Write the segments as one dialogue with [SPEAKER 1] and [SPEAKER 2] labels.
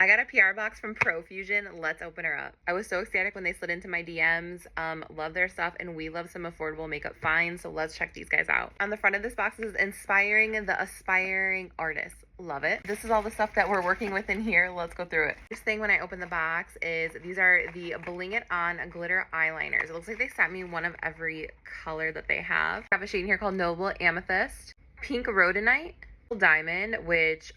[SPEAKER 1] I got a PR box from Profusion. Let's open her up. I was so ecstatic when they slid into my DMs. Love their stuff, and we love some affordable makeup finds, so let's check these guys out. On the front of this box is inspiring the aspiring artist. Love it. This is all the stuff that we're working with in here. Let's go through it. First thing when I open the box is these are the Bling It On glitter eyeliners. It looks like they sent me one of every color that they have. I have a shade in here called Noble Amethyst, Pink Rhodonite, Diamond, which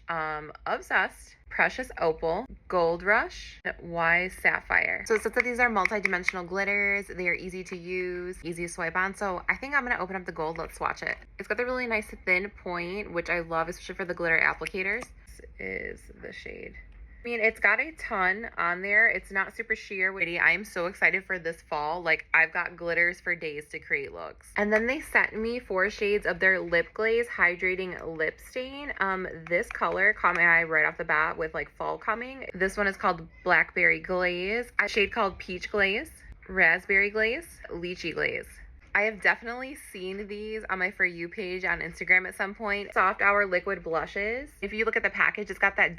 [SPEAKER 1] obsessed, Precious Opal, Gold Rush, Wise Sapphire. So it says that these are multi-dimensional glitters. They are easy to use, easy to swipe on. So I think I'm gonna open up the gold. Let's swatch it. It's got the really nice thin point, which I love, especially for the glitter applicators. This is the shade. I mean, it's got a ton on there. It's not super sheer. I am so excited for this fall. Like, I've got glitters for days to create looks. And then they sent me 4 shades of their Lip Glaze Hydrating Lip Stain. This color caught my eye right off the bat with like fall coming. This one is called Blackberry Glaze. A shade called Peach Glaze, Raspberry Glaze, Lychee Glaze. I have definitely seen these on my For You page on Instagram at some point. Soft Hour Liquid Blushes. If you look at the package, it's got that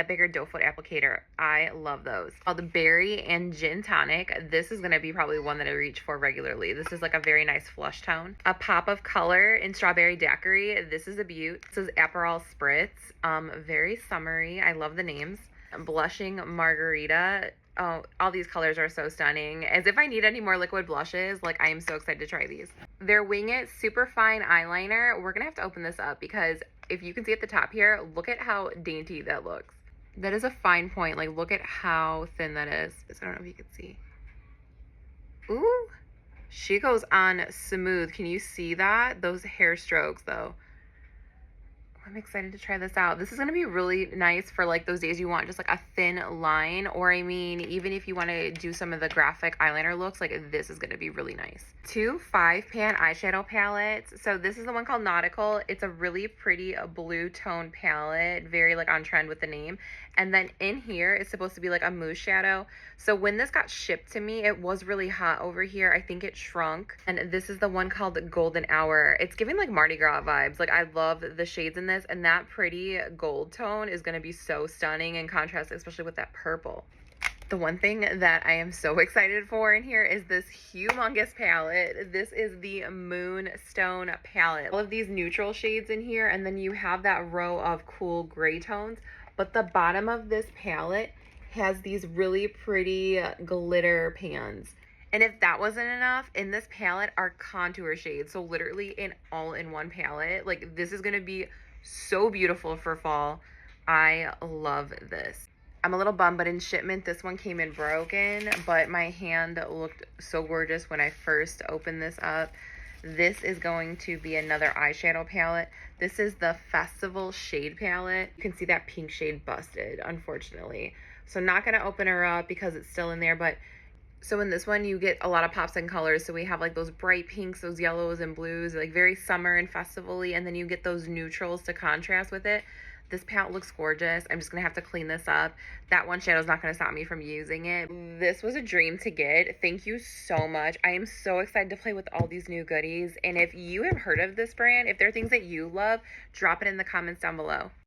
[SPEAKER 1] bigger doe foot applicator. I love those. Called the Berry and Gin Tonic. This is going to be probably one that I reach for regularly. This is like a very nice flush tone. A Pop of Color in Strawberry Daiquiri. This is a beaut. This is Aperol Spritz. Very summery. I love the names. Blushing Margarita. Oh, all these colors are so stunning. As if I need any more liquid blushes, like I am so excited to try these. Their Wing It Super Fine Eyeliner. We're gonna have to open this up because if you can see at the top here, look at how dainty that looks. That is a fine point. Like, look at how thin that is. I don't know if you can see. Ooh, she goes on smooth. Can you see that? Those hair strokes though. I'm excited to try this out. This is going to be really nice for like those days you want just like a thin line, or I mean, even if you want to do some of the graphic eyeliner looks, like this is going to be really nice. 2 5-pan eyeshadow palettes. So this is the one called Nautical. It's a really pretty blue tone palette, very like on trend with the name. And then in here it's supposed to be like a mousse shadow. So when this got shipped to me, it was really hot over here. I think it shrunk. And this is the one called Golden Hour. It's giving like Mardi Gras vibes. Like, I love the shades in this, and that pretty gold tone is going to be so stunning in contrast, especially with that purple. The one thing that I am so excited for in here is this humongous palette. This is the Moonstone palette. All of these neutral shades in here, and then you have that row of cool gray tones. But the bottom of this palette has these really pretty glitter pans. And if that wasn't enough, in this palette are contour shades. So literally an all-in-one palette. Like, this is going to be so beautiful for fall. I love this. I'm a little bummed, but in shipment, this one came in broken, but my hand looked so gorgeous when I first opened this up. This is going to be another eyeshadow palette. This is the Festival Shade Palette. You can see that pink shade busted, unfortunately. So not going to open her up because it's still in there, but so in this one, you get a lot of pops and colors. So we have like those bright pinks, those yellows and blues, like very summer and festival-y, and then you get those neutrals to contrast with it. This palette looks gorgeous. I'm just going to have to clean this up. That one shadow is not going to stop me from using it. This was a dream to get. Thank you so much. I am so excited to play with all these new goodies. And if you have heard of this brand, if there are things that you love, drop it in the comments down below.